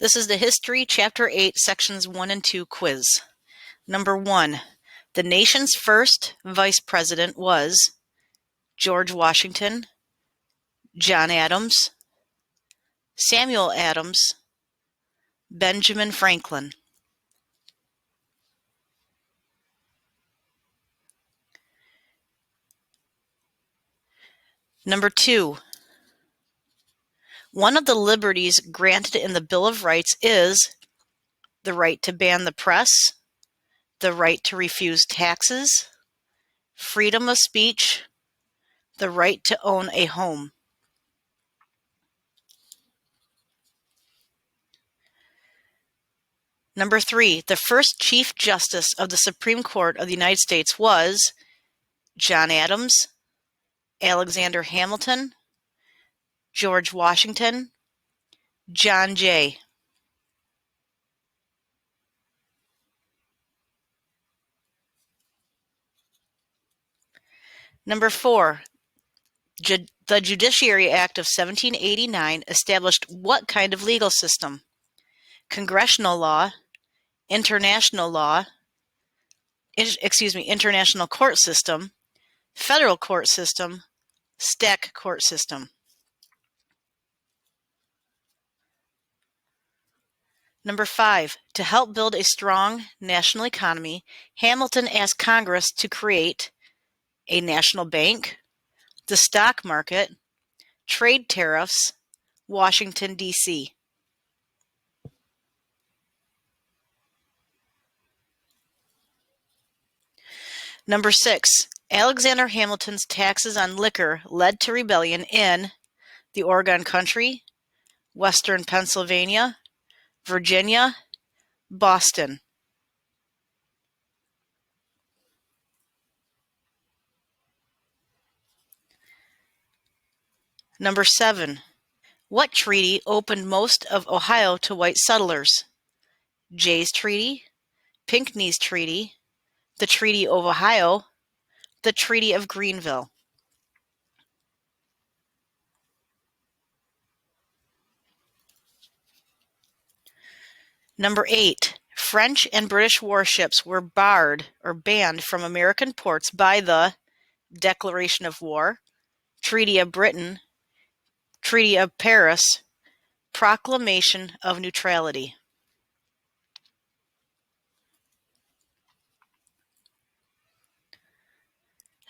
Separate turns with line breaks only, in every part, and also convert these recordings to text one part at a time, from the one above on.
This is the History, Chapter 8, Sections 1 and 2 quiz. Number 1. The nation's first vice president was George Washington, John Adams, Samuel Adams, Benjamin Franklin. Number 2. One of the liberties granted in the Bill of Rights is the right to ban the press, the right to refuse taxes, freedom of speech, the right to own a home. Number 3. The first Chief Justice of the Supreme Court of the United States was John Adams, Alexander Hamilton, George Washington, John Jay. Number 4. The Judiciary Act of 1789 established what kind of legal system? Congressional law, international court system, federal court system, stack court system. Number 5. To help build a strong national economy, Hamilton asked Congress to create a national bank, the stock market, trade tariffs, Washington, D.C. Number 6. Alexander Hamilton's taxes on liquor led to rebellion in the Oregon Country, Western Pennsylvania, Virginia, Boston. Number 7. What treaty opened most of Ohio to white settlers? Jay's Treaty, Pinckney's Treaty, the Treaty of Ohio, the Treaty of Greenville. Number 8. French and British warships were barred or banned from American ports by the Declaration of War, Treaty of Britain, Treaty of Paris, Proclamation of Neutrality.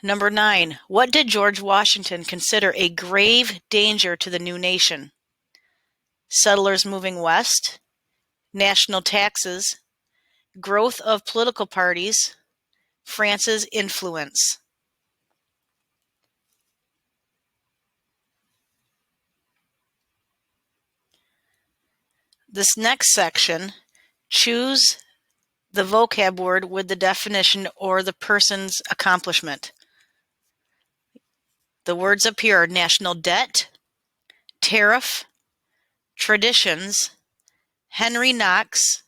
Number 9. What did George Washington consider a grave danger to the new nation? Settlers moving west, national taxes, growth of political parties, France's influence. This next section, choose the vocab word with the definition or the person's accomplishment. The words up here are national debt, tariff, traditions, Henry Knox,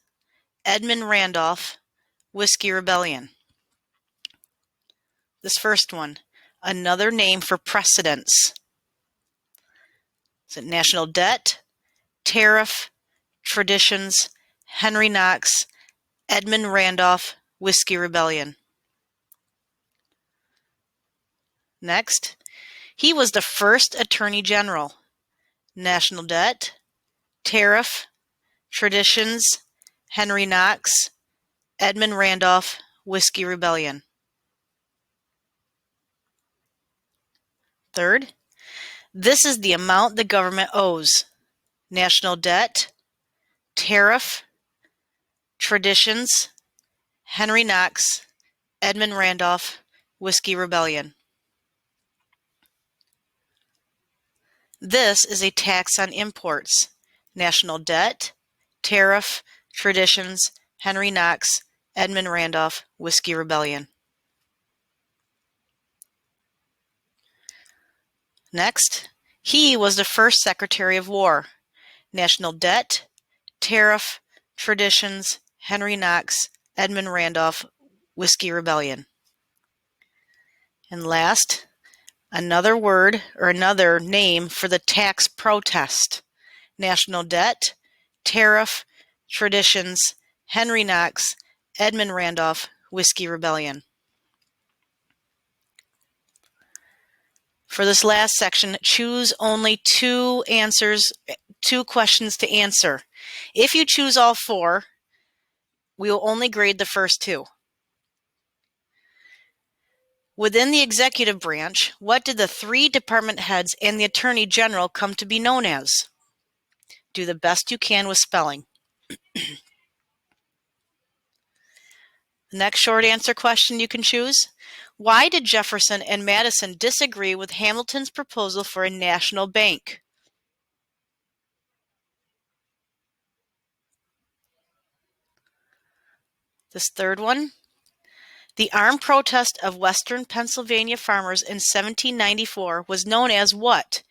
Edmund Randolph, Whiskey Rebellion. This first one, another name for precedence. Is it national debt, tariff, traditions, Henry Knox, Edmund Randolph, Whiskey Rebellion? Next, he was the first Attorney General. National debt, tariff, traditions, Henry Knox, Edmund Randolph, Whiskey Rebellion. Third, this is the amount the government owes. National debt, tariff, traditions, Henry Knox, Edmund Randolph, Whiskey Rebellion. This is a tax on imports. National debt, tariff, traditions, Henry Knox, Edmund Randolph, Whiskey Rebellion. Next, he was the first Secretary of War. National debt, tariff, traditions, Henry Knox, Edmund Randolph, Whiskey Rebellion. And last, another word or another name for the tax protest. National debt, Tariff, Traditions, Henry Knox, Edmund Randolph, Whiskey Rebellion. For this last section, choose only two questions to answer. If you choose all four, we will only grade the first two. Within the executive branch, what did the 3 department heads and the Attorney General come to be known as? Do the best you can with spelling. The next short answer question you can choose. Why did Jefferson and Madison disagree with Hamilton's proposal for a national bank? This third one. The armed protest of Western Pennsylvania farmers in 1794 was known as what?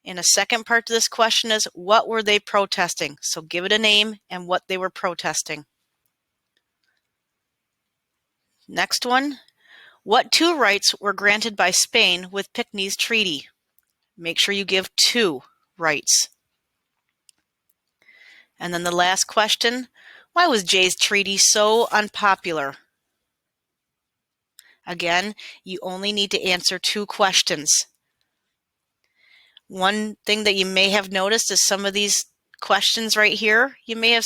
And a second part to this question is, what were they protesting? So give it a name and what they were protesting. Next one. What 2 rights were granted by Spain with Pinckney's treaty? Make sure you give 2 rights. And then the last question. Why was Jay's treaty so unpopular? Again, you only need to answer 2 questions. One thing that you may have noticed is some of these questions right here, you may have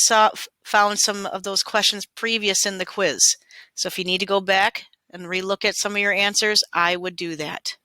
found some of those questions previous in the quiz. So if you need to go back and relook at some of your answers, I would do that.